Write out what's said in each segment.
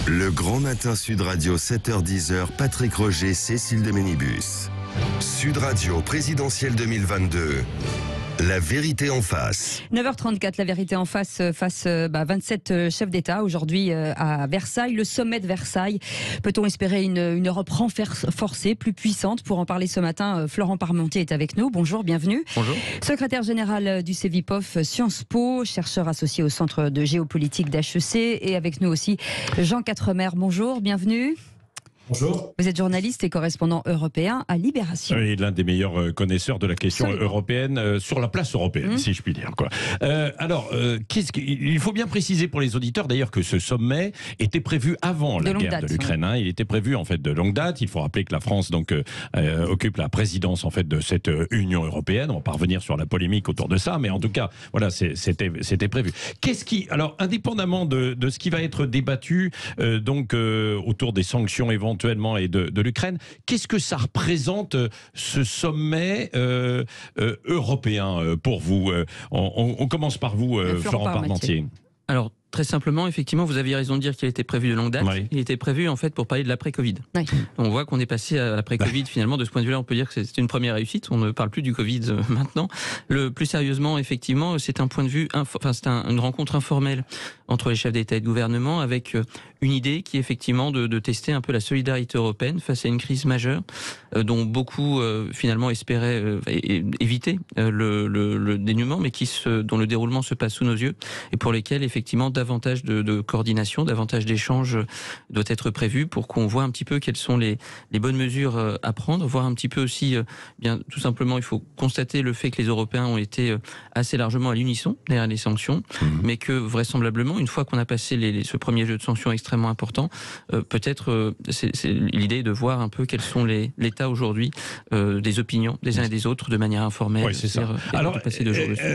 Le Grand Matin Sud Radio, 7h-10h, Patrick Roger, Cécile de Ménibus. Sud Radio, présidentielle 2022. La vérité en face. 9h34, la vérité en face, 27 chefs d'État aujourd'hui à Versailles, le sommet de Versailles. Peut-on espérer une Europe renforcée, plus puissante? Pour en parler ce matin, Florent Parmentier est avec nous. Bonjour, bienvenue. Bonjour. Secrétaire général du CEVIPOF Sciences Po, chercheur associé au Centre de géopolitique d'HEC, et avec nous aussi Jean Quatremer. Bonjour, bienvenue. Bonjour. Vous êtes journaliste et correspondant européen à Libération. Oui, l'un des meilleurs connaisseurs de la question européenne sur la place européenne, si je puis dire. Il faut bien préciser pour les auditeurs d'ailleurs que ce sommet était prévu avant la guerre de l'Ukraine. Il était prévu en fait de longue date. Il faut rappeler que la France occupe la présidence en fait de cette Union européenne. On va pas revenir sur la polémique autour de ça, mais en tout cas, voilà, c'était prévu. Alors, indépendamment de ce qui va être débattu autour des sanctions éventuellement et de l'Ukraine, qu'est-ce que ça représente ce sommet européen pour vous? On commence par vous, Florent Parmentier. Alors, très simplement, effectivement, vous aviez raison de dire qu'il était prévu de longue date. Oui. Il était prévu, en fait, pour parler de l'après-Covid. Oui. On voit qu'on est passé à l'après-Covid, finalement. De ce point de vue-là, on peut dire que c'est une première réussite. On ne parle plus du Covid maintenant. Plus sérieusement, effectivement, c'est un point de vue, une rencontre informelle entre les chefs d'État et de gouvernement, avec une idée qui est effectivement de tester un peu la solidarité européenne face à une crise majeure, dont beaucoup, finalement, espéraient éviter le dénouement, mais dont le déroulement se passe sous nos yeux, et pour lesquels, effectivement, davantage de coordination, davantage d'échanges doit être prévu pour qu'on voit un petit peu quelles sont les bonnes mesures à prendre, voir un petit peu aussi, tout simplement, il faut constater le fait que les Européens ont été assez largement à l'unisson derrière les sanctions, mais que vraisemblablement, une fois qu'on a passé ce premier jeu de sanctions extrêmement important, peut-être c'est l'idée de voir un peu quels sont l'état aujourd'hui des opinions des uns et des autres de manière informelle. Oui, c'est ça. Alors,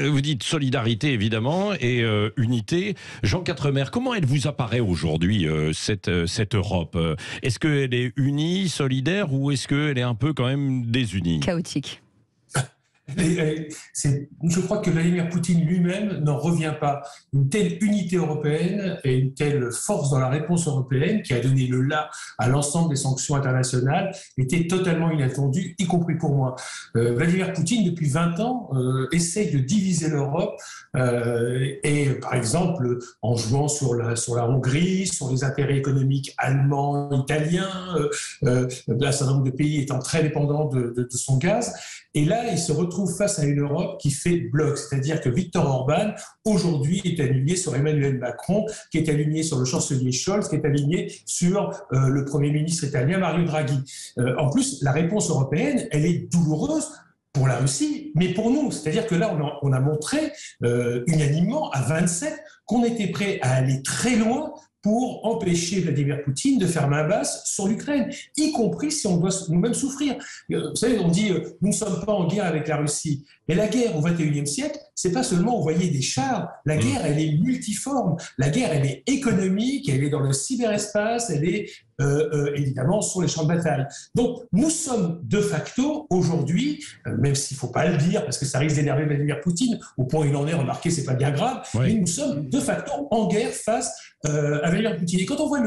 vous dites solidarité évidemment et unité. Jean Quatremer, comment elle vous apparaît aujourd'hui, cette Europe? Est-ce qu'elle est unie, solidaire, ou est-ce qu'elle est un peu quand même désunie? Chaotique. Je crois que Vladimir Poutine lui-même n'en revient pas. Une telle unité européenne et une telle force dans la réponse européenne qui a donné le là à l'ensemble des sanctions internationales était totalement inattendue, y compris pour moi. Vladimir Poutine, depuis 20 ans, essaye de diviser l'Europe et, par exemple, en jouant sur la Hongrie, sur les intérêts économiques allemands, italiens, un certain nombre de pays étant très dépendants de son gaz. Et là, il se retrouve face à une Europe qui fait bloc, c'est-à-dire que Viktor Orban, aujourd'hui, est aligné sur Emmanuel Macron, qui est aligné sur le chancelier Scholz, qui est aligné sur le Premier ministre italien Mario Draghi. En plus, la réponse européenne, elle est douloureuse pour la Russie, mais pour nous. C'est-à-dire que là, on a montré unanimement, à 27, qu'on était prêt à aller très loin pour empêcher Vladimir Poutine de faire main basse sur l'Ukraine, y compris si on doit nous-mêmes souffrir. Vous savez, on dit nous ne sommes pas en guerre avec la Russie. Mais la guerre au XXIe siècle, c'est pas seulement envoyer des chars. La guerre, elle est multiforme. La guerre, elle est économique, elle est dans le cyberespace, elle est évidemment sur les champs de bataille. Donc, nous sommes de facto aujourd'hui, même s'il ne faut pas le dire, parce que ça risque d'énerver Vladimir Poutine, au point où il en est, remarqué, c'est pas bien grave, mais nous sommes de facto en guerre face à Vladimir Poutine. Et quand on voit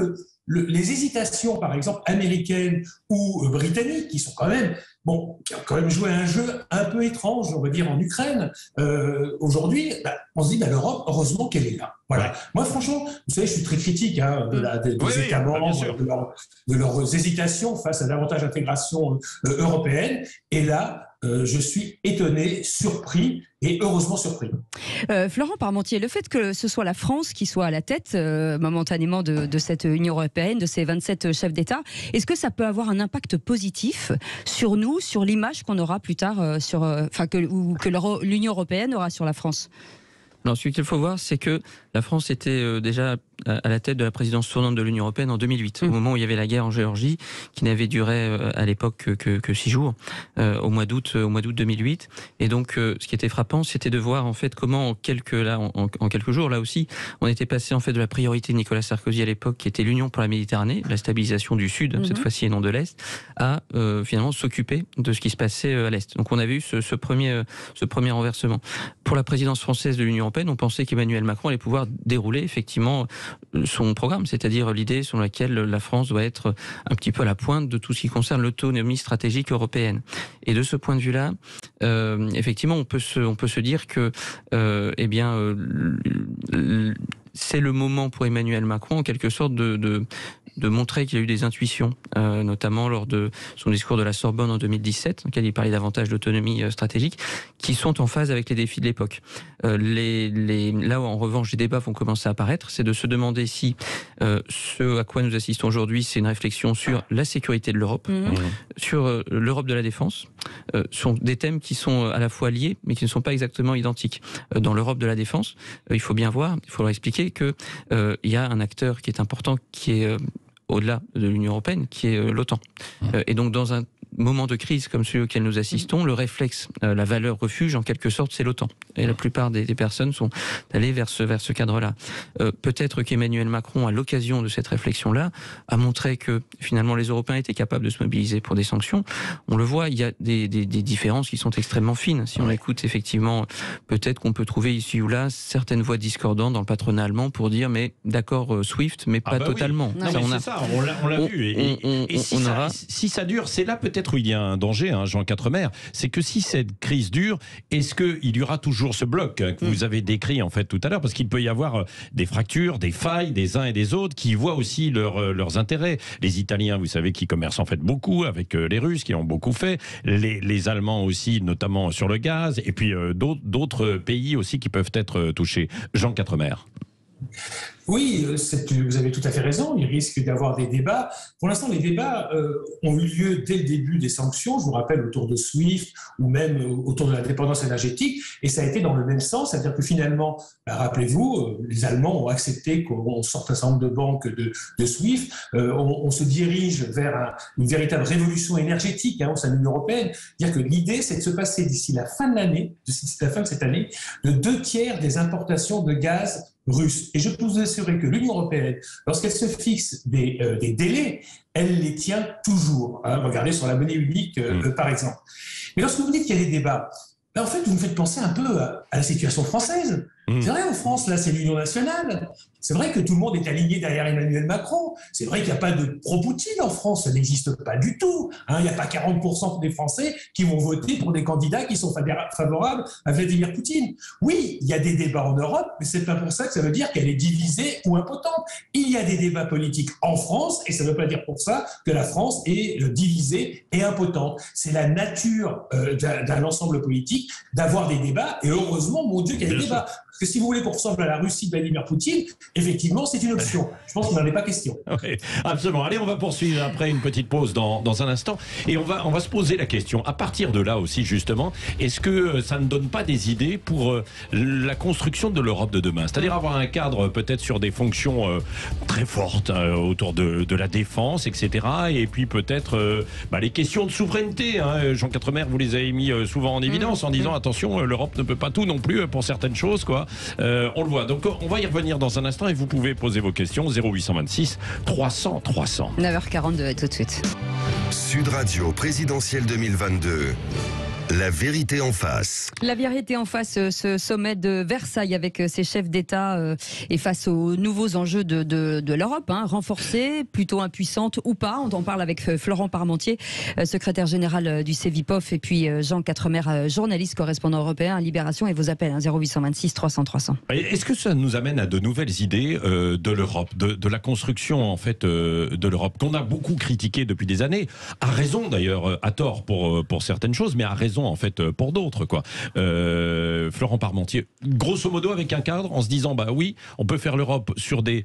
les hésitations, par exemple, américaines ou britanniques, qui sont quand même, qui ont quand même joué à un jeu un peu étrange, on va dire, en Ukraine, aujourd'hui, on se dit, l'Europe, heureusement qu'elle est là. Voilà. Moi, franchement, vous savez, je suis très critique des États membres, de leurs hésitations face à davantage d'intégration européenne. Et là, je suis étonné, surpris, et heureusement surpris. Florent Parmentier, le fait que ce soit la France qui soit à la tête momentanément de cette Union européenne, de ces 27 chefs d'État, est-ce que ça peut avoir un impact positif sur nous, sur l'image qu'on aura plus tard, que l'Union européenne aura sur la France? Alors, ce qu'il faut voir, c'est que la France était déjà à la tête de la présidence tournante de l'Union européenne en 2008, au moment où il y avait la guerre en Géorgie, qui n'avait duré à l'époque que 6 jours, au mois d'août 2008. Et donc, ce qui était frappant, c'était de voir en fait comment en quelques jours, là aussi, on était passé en fait de la priorité de Nicolas Sarkozy à l'époque, qui était l'Union pour la Méditerranée, la stabilisation du Sud, cette fois-ci et non de l'Est, à finalement s'occuper de ce qui se passait à l'Est. Donc, on avait eu ce premier renversement. Pour la présidence française de l'Union européenne, on pensait qu'Emmanuel Macron allait pouvoir dérouler effectivement son programme, c'est-à-dire l'idée selon laquelle la France doit être un petit peu à la pointe de tout ce qui concerne l'autonomie stratégique européenne. Et de ce point de vue-là, effectivement, on peut se dire que, c'est le moment pour Emmanuel Macron, en quelque sorte, de montrer qu'il y a eu des intuitions, notamment lors de son discours de la Sorbonne en 2017, dans lequel il parlait davantage d'autonomie stratégique, qui sont en phase avec les défis de l'époque. Là où, en revanche, les débats vont commencer à apparaître, c'est de se demander si ce à quoi nous assistons aujourd'hui, c'est une réflexion sur la sécurité de l'Europe, sur l'Europe de la défense, sont des thèmes qui sont à la fois liés, mais qui ne sont pas exactement identiques. Dans l'Europe de la défense, il faut bien voir, il faudra expliquer que il y a un acteur qui est important, qui est au-delà de l'Union européenne, qui est l'OTAN. Et donc, dans un moment de crise comme celui auquel nous assistons, le réflexe, la valeur refuge, en quelque sorte, c'est l'OTAN. Et la plupart des personnes sont allées vers ce cadre-là. Peut-être qu'Emmanuel Macron, à l'occasion de cette réflexion-là, a montré que finalement les Européens étaient capables de se mobiliser pour des sanctions. On le voit, il y a des différences qui sont extrêmement fines. Si on écoute effectivement, peut-être qu'on peut trouver ici ou là certaines voix discordantes dans le patronat allemand pour dire mais d'accord SWIFT, mais pas totalement. Oui. C'est ça, on l'a vu. Et si ça dure, c'est là peut-être où il y a un danger, Jean Quatremer, c'est que si cette crise dure, est-ce qu'il y aura toujours ce bloc que vous avez décrit en fait tout à l'heure, parce qu'il peut y avoir des fractures, des failles des uns et des autres qui voient aussi leurs intérêts. Les Italiens, vous savez, qui commercent en fait beaucoup avec les Russes, qui ont beaucoup fait, les Allemands aussi, notamment sur le gaz, et puis d'autres pays aussi qui peuvent être touchés. Jean Quatremer. Oui, vous avez tout à fait raison, il risque d'avoir des débats. Pour l'instant, les débats ont eu lieu dès le début des sanctions, je vous rappelle, autour de SWIFT ou même autour de la dépendance énergétique, et ça a été dans le même sens, c'est-à-dire que finalement, rappelez-vous, les Allemands ont accepté qu'on sorte un certain nombre de banques de SWIFT, on se dirige vers une véritable révolution énergétique au sein de l'Union européenne, c'est-à-dire que l'idée, c'est de se passer d'ici la fin de l'année, d'ici la fin de cette année, de 2/3 des importations de gaz russe. Et je peux vous assurer que l'Union européenne, lorsqu'elle se fixe des délais, elle les tient toujours. Regardez sur la monnaie unique, par exemple. Mais lorsque vous dites qu'il y a des débats, en fait, vous me faites penser un peu à la situation française. C'est vrai, en France, là, c'est l'Union nationale. C'est vrai que tout le monde est aligné derrière Emmanuel Macron. C'est vrai qu'il n'y a pas de pro-Poutine en France. Ça n'existe pas du tout. Il n'y a pas 40% des Français qui vont voter pour des candidats qui sont favorables à Vladimir Poutine. Oui, il y a des débats en Europe, mais c'est pas pour ça que ça veut dire qu'elle est divisée ou impotente. Il y a des débats politiques en France, et ça ne veut pas dire pour ça que la France est divisée et impotente. C'est la nature d'un ensemble politique d'avoir des débats, et heureusement, mon Dieu, qu'il y a des débats. Parce que si vous voulez qu'on ressemble à la Russie de Vladimir Poutine, effectivement, c'est une option. Je pense qu'il n'en est pas question. Oui, absolument. Allez, on va poursuivre après une petite pause dans un instant. Et on va se poser la question, à partir de là aussi, justement, est-ce que ça ne donne pas des idées pour la construction de l'Europe de demain? C'est-à-dire avoir un cadre peut-être sur des fonctions très fortes autour de la défense, etc. Et puis peut-être les questions de souveraineté. Jean Quatremer, vous les avez mis souvent en évidence en disant, attention, l'Europe ne peut pas tout non plus pour certaines choses, quoi. On le voit. Donc on va y revenir dans un instant et vous pouvez poser vos questions 0826 300 300. 9h42 tout de suite. Sud Radio présidentielle 2022. La vérité en face. La vérité en face, ce sommet de Versailles avec ses chefs d'État et face aux nouveaux enjeux de l'Europe, renforcée, plutôt impuissante ou pas. On en parle avec Florent Parmentier, secrétaire général du Cevipof, et puis Jean Quatremer, journaliste correspondant européen à Libération, et vos appels 0826 300 300. Est-ce que ça nous amène à de nouvelles idées de l'Europe, de la construction en fait de l'Europe qu'on a beaucoup critiqué depuis des années, à raison d'ailleurs, à tort pour certaines choses, mais à raison en fait pour d'autres, quoi. Florent Parmentier, grosso modo avec un cadre, en se disant oui, on peut faire l'Europe sur des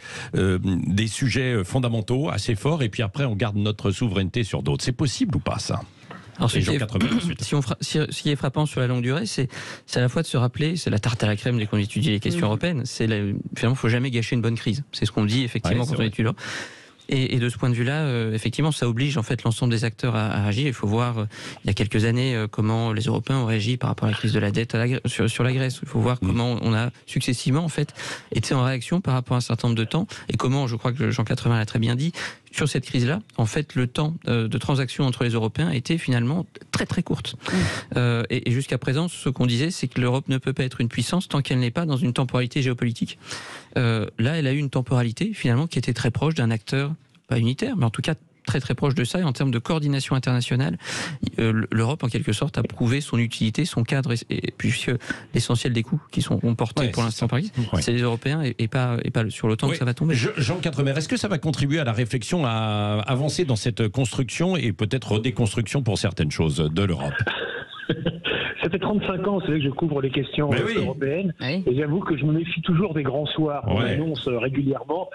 sujets fondamentaux assez forts, et puis après on garde notre souveraineté sur d'autres. C'est possible ou pas, ça? Alors, ce qui est frappant sur la longue durée, c'est à la fois de se rappeler, c'est la tarte à la crème dès qu'on étudie les questions européennes, finalement, il ne faut jamais gâcher une bonne crise. C'est ce qu'on dit effectivement quand on étudie l'Europe. Et de ce point de vue-là, effectivement, ça oblige en fait l'ensemble des acteurs à réagir. Il faut voir, il y a quelques années, comment les Européens ont réagi par rapport à la crise de la dette sur la Grèce. Il faut voir comment on a successivement en fait été en réaction par rapport à un certain nombre de temps, et comment, je crois que Jean Quatremer l'a très bien dit, sur cette crise-là, en fait, le temps de transaction entre les Européens était finalement très très courte. Et jusqu'à présent, ce qu'on disait, c'est que l'Europe ne peut pas être une puissance tant qu'elle n'est pas dans une temporalité géopolitique. Là, elle a eu une temporalité, finalement, qui était très proche d'un acteur, pas unitaire, mais en tout cas très très proche de ça, et en termes de coordination internationale, l'Europe en quelque sorte a prouvé son utilité, son cadre, et puisque l'essentiel des coûts qui sont portés pour l'instant par Paris, c'est les Européens et pas sur l'OTAN que ça va tomber. Jean Quatremer, est-ce que ça va contribuer à la réflexion à avancer dans cette construction et peut-être déconstruction pour certaines choses de l'Europe? Ça fait 35 ans que je couvre les questions européennes, et j'avoue que je me méfie toujours des grands soirs. On annonce régulièrement,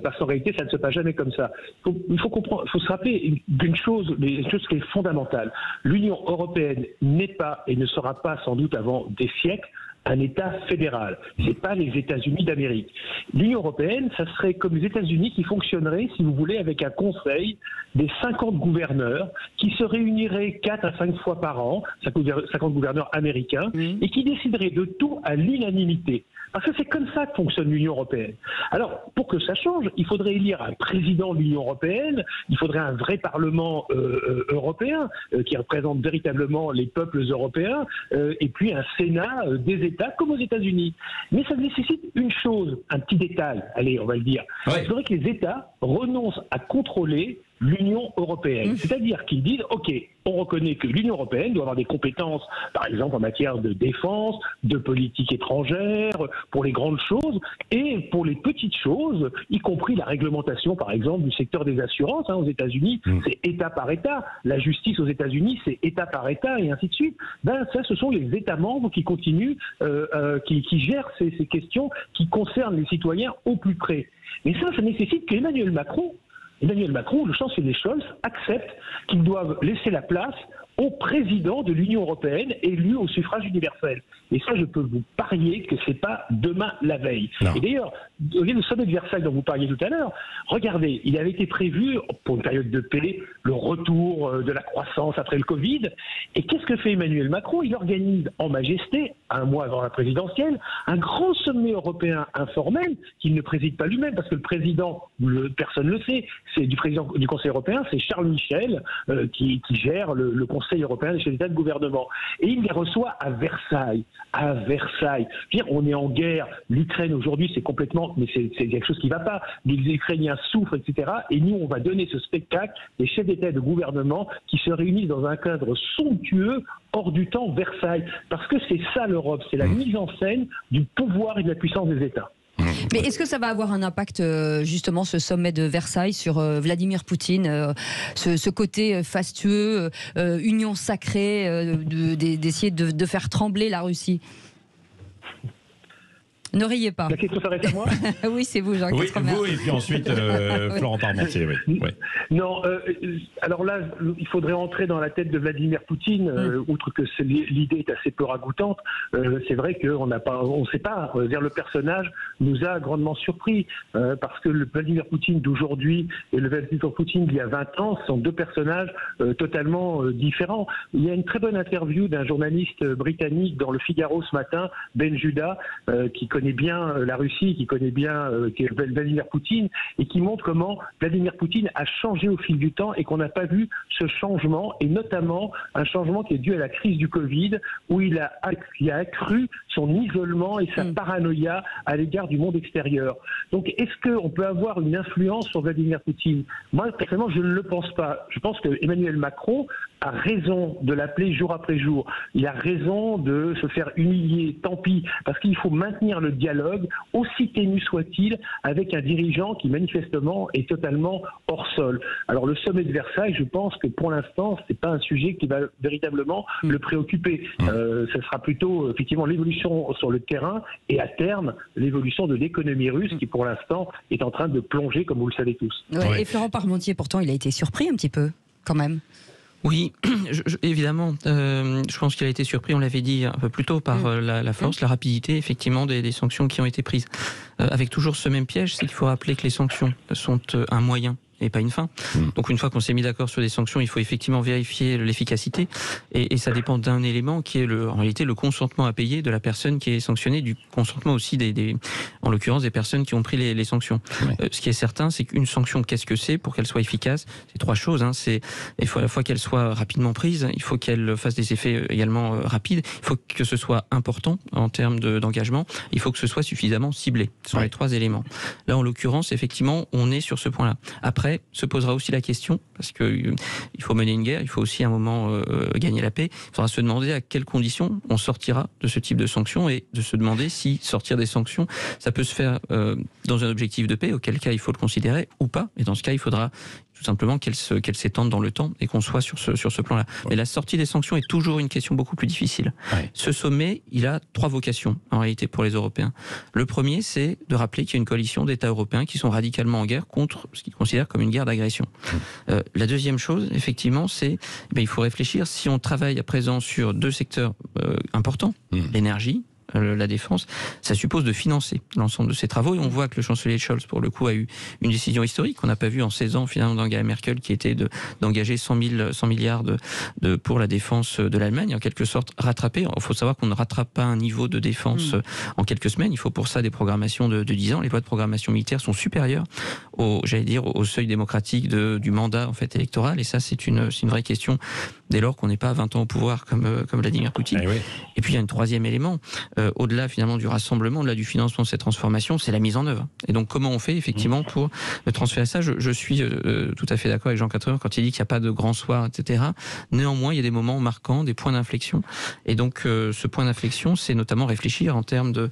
parce qu'en réalité, ça ne se passe jamais comme ça. Il faut se rappeler d'une chose, une chose qui est fondamentale. L'Union européenne n'est pas et ne sera pas, sans doute avant des siècles, un État fédéral. C'est pas les États-Unis d'Amérique. L'Union européenne, ça serait comme les États-Unis qui fonctionnerait, si vous voulez, avec un conseil des 50 gouverneurs qui se réuniraient 4 à 5 fois par an, 50 gouverneurs américains, et qui décideraient de tout à l'unanimité. Parce que c'est comme ça que fonctionne l'Union européenne. Alors, pour que ça change, il faudrait élire un président de l'Union européenne, il faudrait un vrai Parlement européen qui représente véritablement les peuples européens, et puis un Sénat des États comme aux États-Unis. Mais ça nécessite une chose, un petit détail, allez, on va le dire. Il faudrait que les États renoncent à contrôler l'Union européenne. C'est-à-dire qu'ils disent, OK, on reconnaît que l'Union européenne doit avoir des compétences, par exemple en matière de défense, de politique étrangère, pour les grandes choses, et pour les petites choses, y compris la réglementation, par exemple, du secteur des assurances. Aux États-Unis, c'est État par État. La justice aux États-Unis, c'est État par État, et ainsi de suite. Ça, ce sont les États membres qui continuent, qui gèrent ces questions qui concernent les citoyens au plus près. Mais ça nécessite qu'Emmanuel Macron, le chancelier Scholz, accepte qu'ils doivent laisser la place au président de l'Union européenne élu au suffrage universel. Et ça, je peux vous parier que c'est pas demain la veille. Et d'ailleurs, le sommet de Versailles dont vous parliez tout à l'heure, regardez, il avait été prévu pour une période de paix, le retour de la croissance après le Covid. Et qu'est-ce que fait Emmanuel Macron? Il organise en majesté, un mois avant la présidentielle, un grand sommet européen informel qu'il ne préside pas lui-même, parce que le président, personne ne le sait, c'est du président du Conseil européen, c'est Charles Michel qui gère le Conseil européen des chefs d'État de gouvernement. Et il les reçoit à Versailles. À Versailles. Je veux dire, on est en guerre. L'Ukraine aujourd'hui, c'est complètement, mais c'est quelque chose qui ne va pas. Les Ukrainiens souffrent, etc. Et nous, on va donner ce spectacle des chefs d'État et de gouvernement qui se réunissent dans un cadre somptueux, hors du temps, Versailles. Parce que c'est ça l'Europe, c'est la mise en scène du pouvoir et de la puissance des États. Mais est-ce que ça va avoir un impact, justement, ce sommet de Versailles sur Vladimir Poutine, ce côté fastueux, union sacrée, d'essayer de faire trembler la Russie? Ne riez pas. La question s'arrête à moi. Oui, c'est vous, Jean Quatremer. Oui, vous, et puis ensuite Florent Parmentier. Non, alors là, il faudrait entrer dans la tête de Vladimir Poutine, outre que l'idée est assez peu ragoûtante. C'est vrai qu'on ne sait pas, le personnage nous a grandement surpris, parce que le Vladimir Poutine d'aujourd'hui et le Vladimir Poutine d'il y a 20 ans sont deux personnages totalement différents. Il y a une très bonne interview d'un journaliste britannique dans le Figaro ce matin, Ben Judah, qui connaît bien la Russie, qui connaît bien Vladimir Poutine, et qui montre comment Vladimir Poutine a changé au fil du temps et qu'on n'a pas vu ce changement, et notamment un changement qui est dû à la crise du Covid, où il a accru son isolement et sa paranoïa à l'égard du monde extérieur. Donc est-ce qu'on peut avoir une influence sur Vladimir Poutine? Moi, personnellement, je ne le pense pas. Je pense que Emmanuel Macron a raison de l'appeler jour après jour. Il a raison de se faire humilier, tant pis, parce qu'il faut maintenir le dialogue, aussi ténu soit-il, avec un dirigeant qui manifestement est totalement hors sol. Alors le sommet de Versailles, je pense que pour l'instant, c'est pas un sujet qui va véritablement le préoccuper. Ce sera plutôt effectivement l'évolution sur le terrain et à terme l'évolution de l'économie russe qui pour l'instant est en train de plonger, comme vous le savez tous. Ouais, et Florent Parmentier, pourtant, il a été surpris un petit peu, quand même. Oui, évidemment. Je pense qu'il a été surpris, on l'avait dit un peu plus tôt, par la force, la rapidité, effectivement, des sanctions qui ont été prises. Avec toujours ce même piège, c'est qu'il faut rappeler que les sanctions sont un moyen et pas une fin. Donc une fois qu'on s'est mis d'accord sur des sanctions, il faut effectivement vérifier l'efficacité, et ça dépend d'un élément qui est en réalité le consentement à payer de la personne qui est sanctionnée, du consentement aussi en l'occurrence des personnes qui ont pris les sanctions. Ce qui est certain, c'est qu'une sanction, qu'est-ce que c'est pour qu'elle soit efficace? C'est trois choses. Il faut à la fois qu'elle soit rapidement prise, il faut qu'elle fasse des effets également rapides, il faut que ce soit important en termes d'engagement, il faut que ce soit suffisamment ciblé. Ce sont les trois éléments. Là, en l'occurrence, effectivement, on est sur ce point-là. Après, se posera aussi la question, parce qu'il faut mener une guerre, il faut aussi à un moment gagner la paix, il faudra se demander à quelles conditions on sortira de ce type de sanctions, et de se demander si sortir des sanctions, ça peut se faire dans un objectif de paix, auquel cas il faut le considérer, ou pas. Et dans ce cas, il faudra tout simplement qu'elle s'étende dans le temps et qu'on soit sur ce plan-là. Mais la sortie des sanctions est toujours une question beaucoup plus difficile. Ce sommet, il a trois vocations, en réalité, pour les Européens. Le premier, c'est de rappeler qu'il y a une coalition d'États européens qui sont radicalement en guerre contre ce qu'ils considèrent comme une guerre d'agression. La deuxième chose, effectivement, c'est il faut réfléchir, si on travaille à présent sur deux secteurs importants, l'énergie, la défense, ça suppose de financer l'ensemble de ces travaux, et on voit que le chancelier Scholz, pour le coup, a eu une décision historique qu'on n'a pas vue en 16 ans finalement d'Angela Merkel, qui était d'engager 100 milliards pour la défense de l'Allemagne, en quelque sorte rattraper. Il faut savoir qu'on ne rattrape pas un niveau de défense en quelques semaines, il faut pour ça des programmations de 10 ans. Les lois de programmation militaire sont supérieures au seuil démocratique du mandat en fait électoral, et ça c'est une vraie question dès lors qu'on n'est pas 20 ans au pouvoir comme Vladimir Poutine. Et puis il y a un troisième élément, au-delà finalement du rassemblement, au-delà du financement de cette transformation, c'est la mise en œuvre. Et donc comment on fait effectivement pour transférer ça? Je suis tout à fait d'accord avec Jean Quatremer quand il dit qu'il n'y a pas de grand soir, etc. Néanmoins, il y a des moments marquants, des points d'inflexion. Et donc ce point d'inflexion, c'est notamment réfléchir en termes de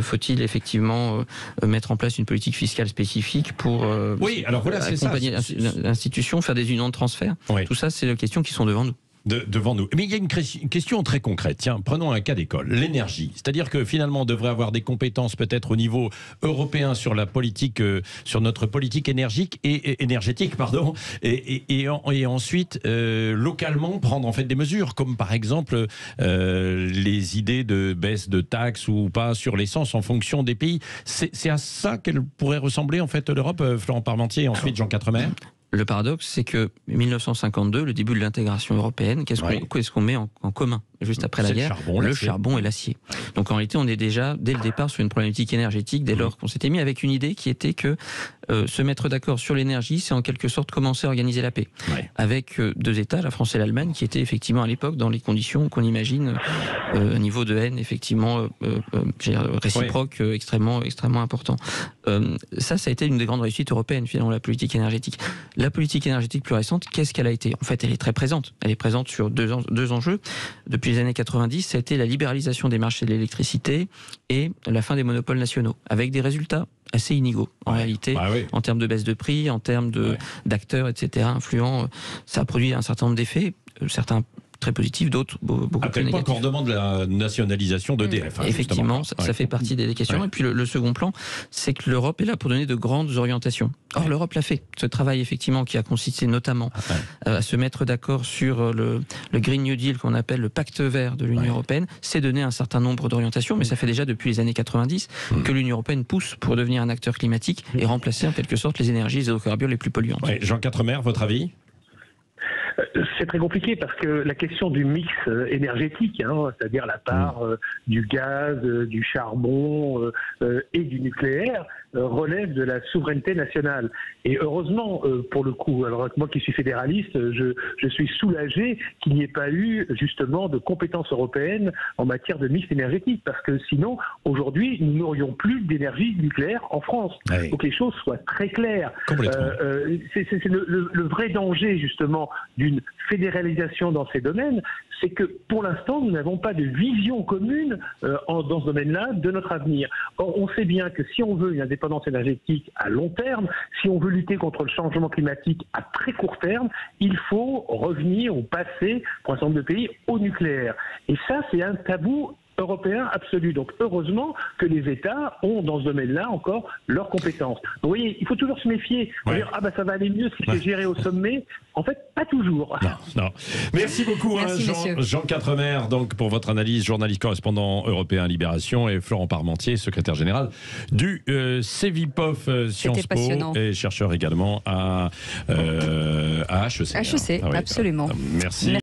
faut-il effectivement mettre en place une politique fiscale spécifique pour accompagner l'institution, faire des unions de transfert. Tout ça, c'est les questions qui sont devant nous. Devant nous. Mais il y a une question très concrète. Tiens, prenons un cas d'école, l'énergie. C'est-à-dire que finalement, on devrait avoir des compétences peut-être au niveau européen sur la politique, sur notre politique énergétique, et ensuite localement prendre en fait des mesures, comme par exemple les idées de baisse de taxes ou pas sur l'essence en fonction des pays. C'est à ça qu'elle pourrait ressembler en fait l'Europe, Florent Parmentier, et ensuite Jean Quatremer. Le paradoxe, c'est que 1952, le début de l'intégration européenne, qu'est-ce qu'on met en commun juste après la guerre? Le charbon et l'acier. Donc en réalité, on est déjà, dès le départ, sur une problématique énergétique, dès lors qu'on s'était mis avec une idée qui était que se mettre d'accord sur l'énergie, c'est en quelque sorte commencer à organiser la paix. Avec deux États, la France et l'Allemagne, qui étaient effectivement à l'époque dans les conditions qu'on imagine, un niveau de haine effectivement réciproque extrêmement important. Ça a été une des grandes réussites européennes, finalement, la politique énergétique. La politique énergétique plus récente, qu'est-ce qu'elle a été? En fait, elle est très présente. Elle est présente sur deux enjeux. Depuis les années 90, ça a été la libéralisation des marchés de l'électricité et la fin des monopoles nationaux, avec des résultats assez inégaux, en réalité, en termes de baisse de prix, en termes d'acteurs, etc., influents. Ça a produit un certain nombre d'effets, certains très positifs, d'autres beaucoup plus négatifs. Qu'on demande la nationalisation d'EDF. Effectivement, ça fait partie des questions. Et puis le second plan, c'est que l'Europe est là pour donner de grandes orientations. Or, l'Europe l'a fait. Ce travail, effectivement, qui a consisté notamment à se mettre d'accord sur le Green New Deal, qu'on appelle le pacte vert de l'Union européenne, c'est donner un certain nombre d'orientations, mais ça fait déjà depuis les années 90 que l'Union européenne pousse pour devenir un acteur climatique et remplacer en quelque sorte les énergies et les hydrocarbures les plus polluantes. Jean Quatremer, votre avis? C'est très compliqué parce que la question du mix énergétique, c'est-à-dire la part du gaz, du charbon et du nucléaire, relève de la souveraineté nationale. Et heureusement, pour le coup, alors moi qui suis fédéraliste, je suis soulagé qu'il n'y ait pas eu justement de compétences européennes en matière de mix énergétique, parce que sinon, aujourd'hui, nous n'aurions plus d'énergie nucléaire en France. Il faut que les choses soient très claires. C'est le vrai danger justement d'une fédéralisation dans ces domaines, c'est que pour l'instant, nous n'avons pas de vision commune dans ce domaine-là de notre avenir. Or, on sait bien que si on veut une indépendance énergétique à long terme, si on veut lutter contre le changement climatique à très court terme, il faut revenir ou passer, pour un certain nombre de pays, au nucléaire. Et ça, c'est un tabou européen absolu. Donc heureusement que les États ont dans ce domaine-là encore leurs compétences. Donc, vous voyez, il faut toujours se méfier. Dire ça va aller mieux si c'est géré au sommet. En fait, pas toujours. Non. Merci beaucoup, Jean Quatremer, donc pour votre analyse, journaliste correspondant européen à Libération, et Florent Parmentier, secrétaire général du Cevipof Sciences Po et chercheur également à HEC. HEC, absolument. Merci.